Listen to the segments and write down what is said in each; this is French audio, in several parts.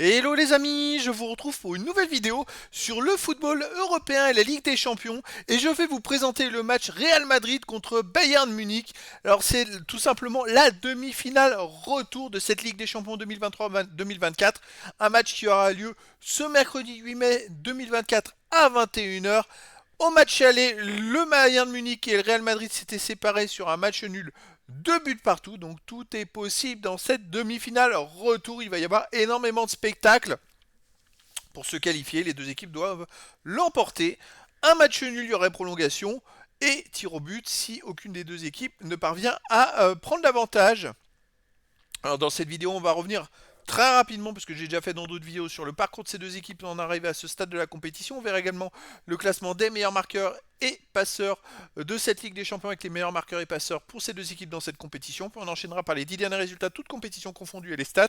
Hello les amis, je vous retrouve pour une nouvelle vidéo sur le football européen et la Ligue des Champions et je vais vous présenter le match Real Madrid contre Bayern Munich. Alors c'est tout simplement la demi-finale retour de cette Ligue des Champions 2023-2024, un match qui aura lieu ce mercredi 8 mai 2024 à 21 h. Au match aller, le Bayern Munich et le Real Madrid s'étaient séparés sur un match nul, deux buts partout, donc tout est possible dans cette demi-finale retour. Il va y avoir énormément de spectacles. Pour se qualifier, les deux équipes doivent l'emporter. Un match nul, il y aurait prolongation et tir au but si aucune des deux équipes ne parvient à prendre l'avantage. Alors dans cette vidéo, on va revenir très rapidement, parce que j'ai déjà fait dans d'autres vidéos, sur le parcours de ces deux équipes en arrivée à ce stade de la compétition. On verra également le classement des meilleurs marqueurs et passeurs de cette Ligue des Champions avec les meilleurs marqueurs et passeurs pour ces deux équipes dans cette compétition. Puis on enchaînera par les 10 derniers résultats, toutes compétitions confondues et les stats.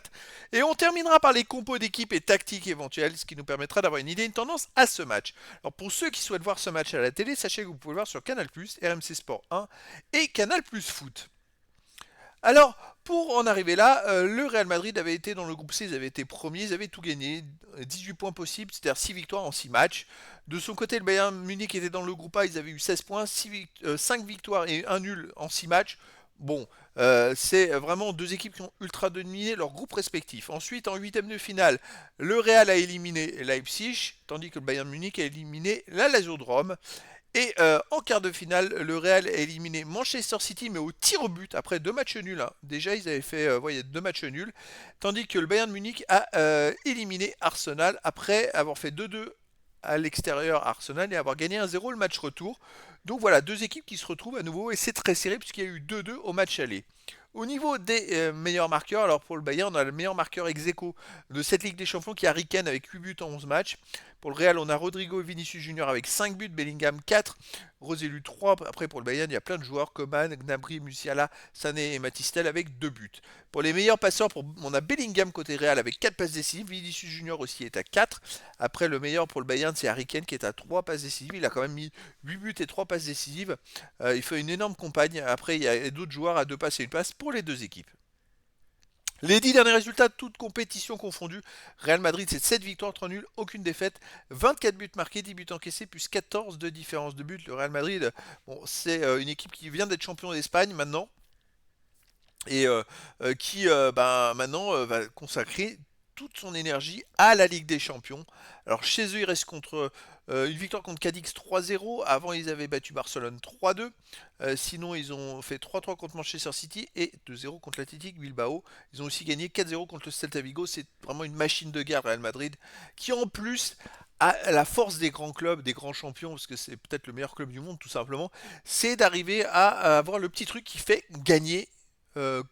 Et on terminera par les compos d'équipes et tactiques éventuelles, ce qui nous permettra d'avoir une idée, une tendance à ce match. Alors pour ceux qui souhaitent voir ce match à la télé, sachez que vous pouvez le voir sur Canal+, RMC Sport 1 et Canal+ Foot. Alors, pour en arriver là, le Real Madrid avait été dans le groupe C, ils avaient été premiers, ils avaient tout gagné, 18 points possibles, c'est-à-dire 6 victoires en 6 matchs. De son côté, le Bayern Munich était dans le groupe A, ils avaient eu 16 points, 5 victoires et un nul en 6 matchs. Bon, c'est vraiment deux équipes qui ont ultra dominé leur groupe respectif. Ensuite, en huitième de finale, le Real a éliminé Leipzig, tandis que le Bayern Munich a éliminé la Lazio de Rome. Et en quart de finale, le Real a éliminé Manchester City, mais au tir au but, après deux matchs nuls, hein. Déjà, ils avaient fait deux matchs nuls. Tandis que le Bayern Munich a éliminé Arsenal, après avoir fait 2-2 à l'extérieur à Arsenal et avoir gagné 1-0 le match retour. Donc voilà, deux équipes qui se retrouvent à nouveau, et c'est très serré puisqu'il y a eu 2-2 au match aller. Au niveau des meilleurs marqueurs, alors pour le Bayern, on a le meilleur marqueur ex aequo de cette Ligue des Champions qui est Harry Kane avec 8 buts en 11 matchs. Pour le Real, on a Rodrigo et Vinicius Junior avec 5 buts, Bellingham 4, Roselu 3. Après, pour le Bayern, il y a plein de joueurs, Coman, Gnabry, Musiala, Sané et Matistel avec 2 buts. Pour les meilleurs passeurs, on a Bellingham côté Real avec 4 passes décisives, Vinicius Junior aussi est à 4. Après, le meilleur pour le Bayern, c'est Harry Kane qui est à 3 passes décisives. Il a quand même mis 8 buts et 3 passes décisives. Il fait une énorme campagne. Après, il y a d'autres joueurs à 2 passes et une passe pour les deux équipes. Les 10 derniers résultats, toutes compétitions confondues. Real Madrid, c'est 7 victoires, 3 nuls, aucune défaite. 24 buts marqués, 10 buts encaissés, plus 14 de différence de but. Le Real Madrid, bon, c'est une équipe qui vient d'être champion d'Espagne maintenant et qui maintenant va consacrer toute son énergie à la Ligue des Champions. Alors chez eux, ils restent contre une victoire contre Cadix 3-0. Avant, ils avaient battu Barcelone 3-2. Sinon, ils ont fait 3-3 contre Manchester City et 2-0 contre l'Athletic Bilbao. Ils ont aussi gagné 4-0 contre le Celta Vigo. C'est vraiment une machine de guerre, Real Madrid, qui en plus a la force des grands clubs, des grands champions, parce que c'est peut-être le meilleur club du monde, tout simplement, c'est d'arriver à avoir le petit truc qui fait gagner. euh,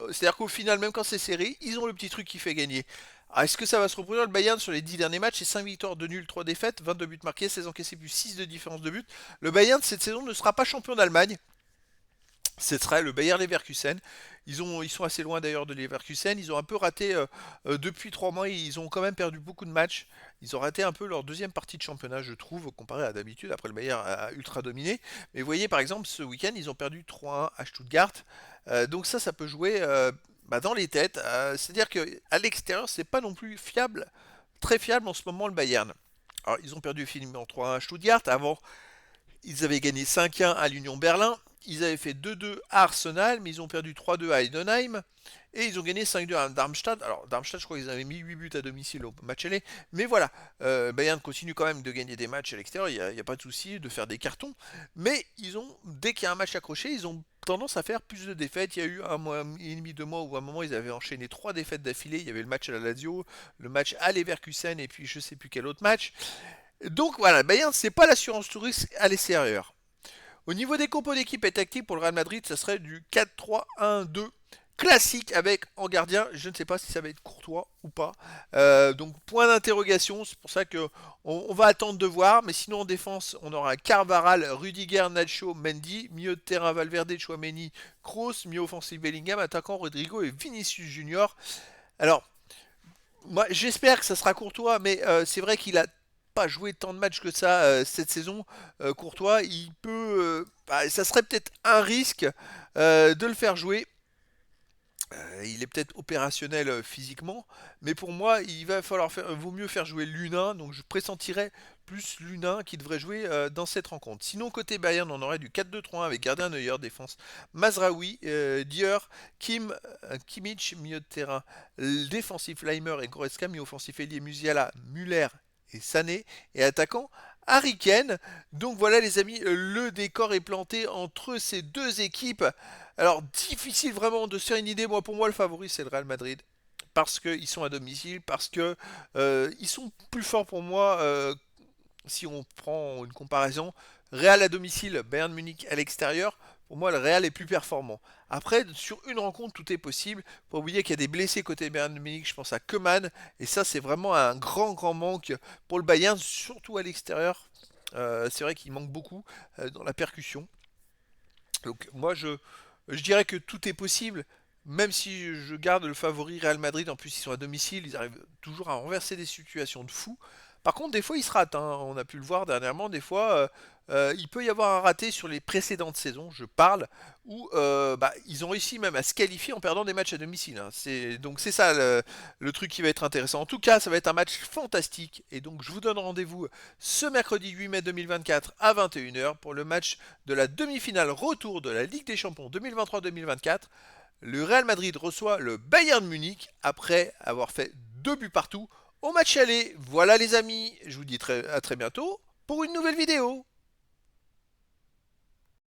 C'est-à-dire qu'au final, même quand c'est serré, ils ont le petit truc qui fait gagner. Alors, est-ce que ça va se reproduire? Le Bayern sur les 10 derniers matchs, c'est 5 victoires, 2 nuls, 3 défaites, 22 buts marqués, 16 encaissés, plus 6 de différence de but. Le Bayern cette saison ne sera pas champion d'Allemagne. Ce sera le Bayer Leverkusen. Ils sont assez loin d'ailleurs de Leverkusen. Ils ont un peu raté depuis 3 mois. Ils ont quand même perdu beaucoup de matchs. Ils ont raté un peu leur deuxième partie de championnat, je trouve, comparé à d'habitude. Après, le Bayer a ultra dominé. Mais vous voyez, par exemple, ce week-end, ils ont perdu 3-1 à Stuttgart. Donc ça peut jouer dans les têtes. C'est-à-dire qu'à l'extérieur, c'est pas non plus fiable, très fiable en ce moment le Bayern. Alors, ils ont perdu finalement 3-1 à Stuttgart. Avant, ils avaient gagné 5-1 à l'Union Berlin. Ils avaient fait 2-2 à Arsenal, mais ils ont perdu 3-2 à Heidenheim. Et ils ont gagné 5-2 à Darmstadt. Alors, Darmstadt, je crois qu'ils avaient mis 8 buts à domicile au match aller. Mais voilà, Bayern continue quand même de gagner des matchs à l'extérieur. Il n'y a pas de souci de faire des cartons. Mais dès qu'il y a un match accroché, ils ont tendance à faire plus de défaites. Il y a eu un mois et demi, 2 mois où à un moment ils avaient enchaîné 3 défaites d'affilée. Il y avait le match à la Lazio, le match à Leverkusen et puis je sais plus quel autre match. Donc voilà, Bayern, c'est pas l'assurance touriste à l'extérieur. Au niveau des compos d'équipe et tactique pour le Real Madrid, ça serait du 4-3-1-2 classique avec en gardien. Je ne sais pas si ça va être Courtois ou pas. Donc point d'interrogation. C'est pour ça que on va attendre de voir. Mais sinon en défense, on aura Carvaral, Rudiger, Nacho, Mendy, milieu de terrain Valverde, Chouameni, Kroos, milieu offensif Bellingham, attaquant Rodrigo et Vinicius Junior. Alors moi, j'espère que ça sera Courtois, mais c'est vrai qu'il a pas joué tant de matchs que ça cette saison. Courtois, il peut, ça serait peut-être un risque de le faire jouer. Il est peut-être opérationnel physiquement, mais pour moi, il va falloir faire, vaut mieux faire jouer Lunin, donc je pressentirais plus Lunin qui devrait jouer dans cette rencontre. Sinon, côté Bayern, on aurait du 4-2-3-1 avec gardien Neuer, défense Mazraoui, Dior, Kimmich, milieu de terrain, défensif Leimer et Goretzka, milieu offensif Elie Musiala, Müller et Sané, et attaquant Harry Kane. Donc voilà les amis, le décor est planté entre ces deux équipes. Alors, difficile vraiment de se faire une idée. Moi, pour moi, le favori, c'est le Real Madrid. Parce qu'ils sont à domicile, parce que ils sont plus forts pour moi. Si on prend une comparaison, Real à domicile, Bayern Munich à l'extérieur, pour moi, le Real est plus performant. Après, sur une rencontre, tout est possible. Faut pas oublier qu'il y a des blessés côté Bayern Munich. Je pense à Coman. Et ça, c'est vraiment un grand, grand manque pour le Bayern, surtout à l'extérieur. C'est vrai qu'il manque beaucoup dans la percussion. Donc, moi, je dirais que tout est possible, même si je garde le favori Real Madrid. En plus, ils sont à domicile, ils arrivent toujours à renverser des situations de fou. Par contre, des fois, ils se ratent, hein. On a pu le voir dernièrement. Des fois, il peut y avoir un raté sur les précédentes saisons, je parle, où ils ont réussi même à se qualifier en perdant des matchs à domicile, hein. Donc c'est ça le truc qui va être intéressant. En tout cas, ça va être un match fantastique. Et donc, je vous donne rendez-vous ce mercredi 8 mai 2024 à 21h pour le match de la demi-finale retour de la Ligue des Champions 2023-2024. Le Real Madrid reçoit le Bayern Munich après avoir fait 2 buts partout au match aller. Voilà les amis, je vous dis à très bientôt pour une nouvelle vidéo.